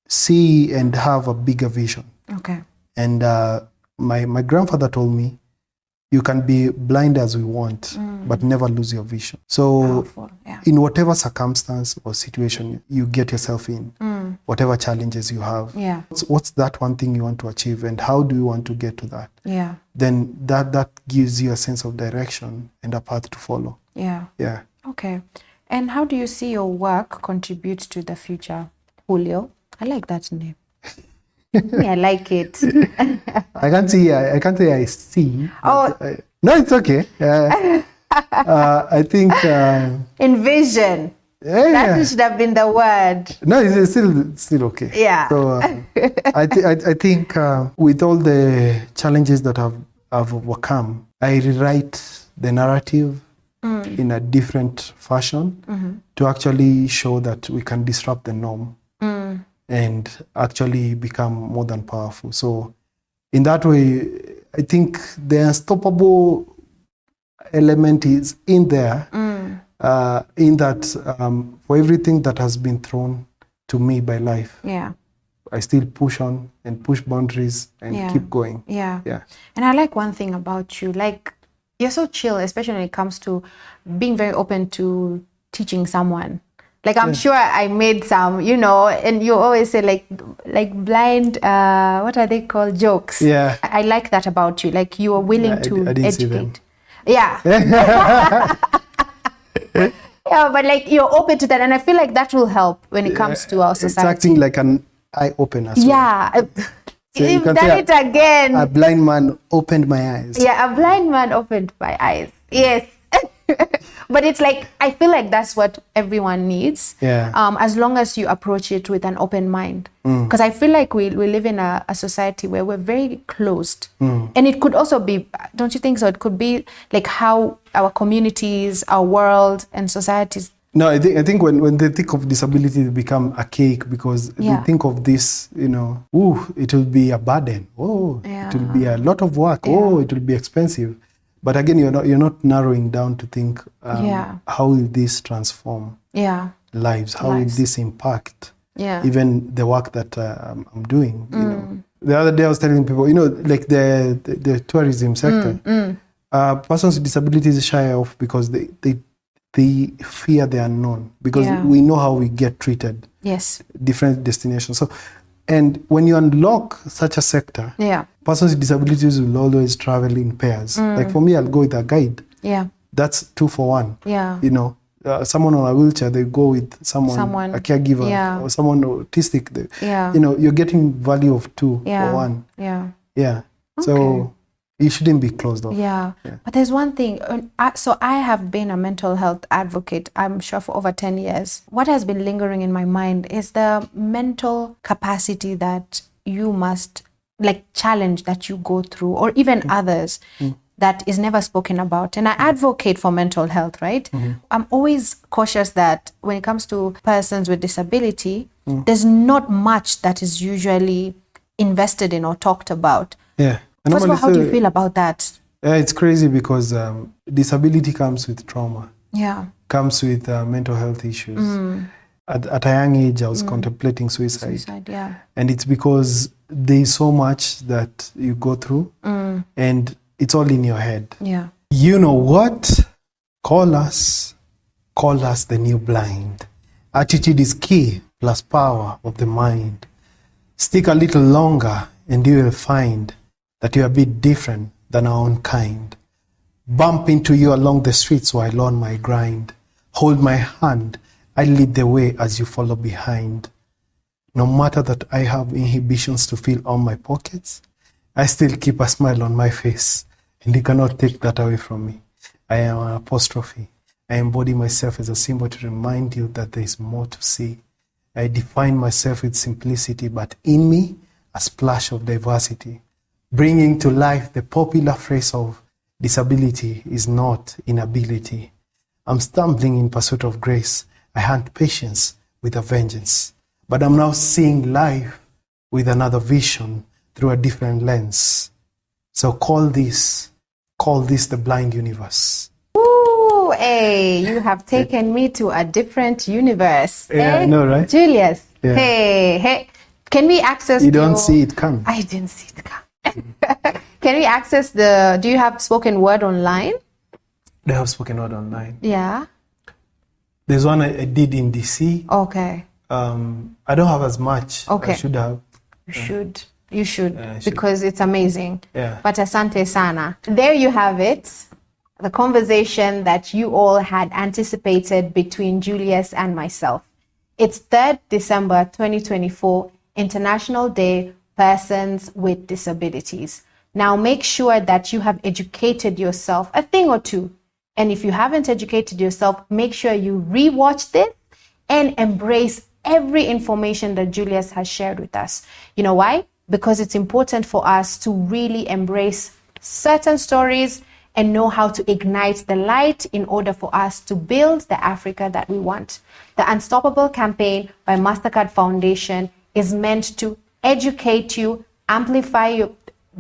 see and have a bigger vision. Okay. And my grandfather told me, you can be blind as we want, but never lose your vision. So in whatever circumstance or situation you get yourself in, whatever challenges you have, what's that one thing you want to achieve, and how do you want to get to that? Then that gives you a sense of direction and a path to follow. Okay. And how do you see your work contribute to the future, Julio? I like that name. I like it. I can't say I see. No, it's okay. I think envision. That should have been the word. No, it's still okay. Yeah. So I think with all the challenges that I've overcome, I rewrite the narrative in a different fashion to actually show that we can disrupt the norm. And actually become more than powerful. So in that way, I think the unstoppable element is in there, in that for everything that has been thrown to me by life, I still push on and push boundaries and keep going. And I like one thing about you, like you're so chill, especially when it comes to being very open to teaching someone. Like I'm sure I made some, and you always say like blind, what are they called? Jokes. Yeah. I like that about you. Like you are willing to educate. Yeah. But like you're open to that. And I feel like that will help when it comes to our society. It's acting like an eye opener. So you've done it again. A blind man opened my eyes. Yeah, a blind man opened my eyes. Yes. But it's like, I feel like that's what everyone needs. As long as you approach it with an open mind. Because I feel like we live in a society where we're very closed. And it could also be, don't you think so? It could be like how our communities, our world and societies. No, I think when they think of disability, they become archaic because they think of this, it will be a burden. It will be a lot of work. It will be expensive. But again, you're not narrowing down to think how will this transform lives? How will this impact even the work that I'm doing? The other day I was telling people, like the tourism sector, persons with disabilities shy off because they fear the unknown, because we know how we get treated. Different destinations. So, and when you unlock such a sector, persons with disabilities will always travel in pairs. Like for me, I'll go with a guide. That's 2 for 1. Someone on a wheelchair, they go with someone a caregiver, or someone autistic. You're getting value of 2 for 1. So it shouldn't be closed off. But there's one thing. So I have been a mental health advocate, I'm sure, for over 10 years. What has been lingering in my mind is the mental capacity that you must challenge, that you go through, or even others. that is never spoken about. And I advocate for mental health, right? I'm always cautious that when it comes to persons with disability, there's not much that is usually invested in or talked about. Yeah. And First of all, how do you feel about that? It's crazy because disability comes with trauma. Yeah. Comes with mental health issues. At a young age, I was contemplating suicide. Yeah. And it's because there's so much that you go through and it's all in your head. Yeah. You know what? Call us the new blind. Attitude is key, plus power of the mind. Stick a little longer and you will find that you're a bit different than our own kind. Bump into you along the streets while on my grind. Hold my hand, I lead the way as you follow behind. No matter that I have inhibitions to fill all my pockets, I still keep a smile on my face, and you cannot take that away from me. I am an apostrophe. I embody myself as a symbol to remind you that there is more to see. I define myself with simplicity, but in me, a splash of diversity, bringing to life the popular phrase of disability is not inability. I'm stumbling in pursuit of grace. I hunt patience with a vengeance, but I'm now seeing life with another vision through a different lens. So call this the blind universe. Ooh, hey, you have taken me to a different universe. Yeah, I know, right? Julius, Yeah. hey, can we access You don't see it come. I didn't see it come. Can we access do you have spoken word online? They have spoken word online. Yeah. There's one I did in DC. Okay. I don't have as much. Okay. I should have. You should, Yeah, because it's amazing. Yeah. But asante sana. There you have it. The conversation that you all had anticipated between Julius and myself. It's 3rd December 2024, International Day Persons with Disabilities. Now make sure that you have educated yourself a thing or two. And if you haven't educated yourself, make sure you rewatch this and embrace every information that Julius has shared with us. You know why? Because it's important for us to really embrace certain stories and know how to ignite the light in order for us to build the Africa that we want. The Unstoppable campaign by Mastercard Foundation is meant to educate you, amplify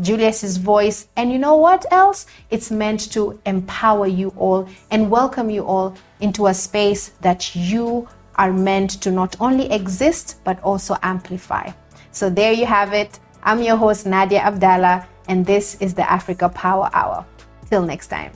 Julius's voice, and you know what else? It's meant to empower you all and welcome you all into a space that you are meant to not only exist, but also amplify. So there you have it. I'm your host, Nadia Abdallah, and this is the Africa Power Hour. Till next time.